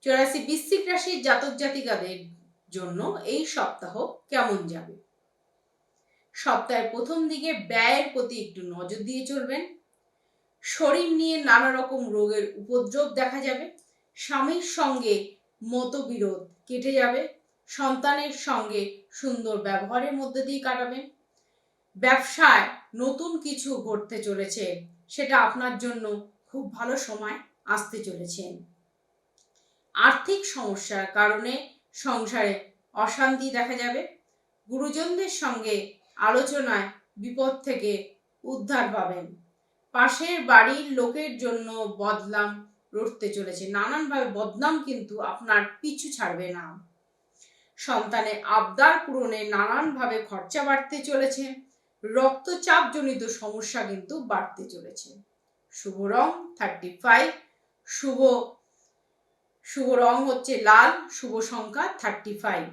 84 বৃশ্চিক রাশির জাতক জাতিকাদের জন্য এই সপ্তাহ কেমন যাবে? সপ্তাহের প্রথম দিকে ব্যয়ের প্রতি একটু নজর দিয়ে চলবেন। শরীর নিয়ে নানা রকম রোগের উপদ্রব দেখা যাবে। স্বামীর সঙ্গে মতবিরোধ কেটে যাবে। সন্তানের সঙ্গে সুন্দর ব্যবহারের মধ্যে দিয়ে কাটাবেন। ব্যবসায় নতুন কিছু ঘটতে চলেছে, সেটা আপনার জন্য খুব ভালো সময় আসতে চলেছে। আর্থিক সমস্যার কারণে সংসারে অশান্তি দেখা যাবে। গুরুজনদের সঙ্গে আলোচনায় বিপদ থেকে উদ্ধার পাবেন। পাশের বাড়ির লোকের জন্য বদনাম রটতে চলেছে। নানানভাবে বদনাম কিন্তু আপনার পিছু ছাড়বে না। সন্তানের আবদার পূরণে নানানভাবে খরচা বাড়তে চলেছে। রক্তচাপজনিত সমস্যা কিন্তু বাড়তে চলেছে। শুভ রং 35, শুভ রং হচ্ছে লাল, শুভ সংখ্যা 35।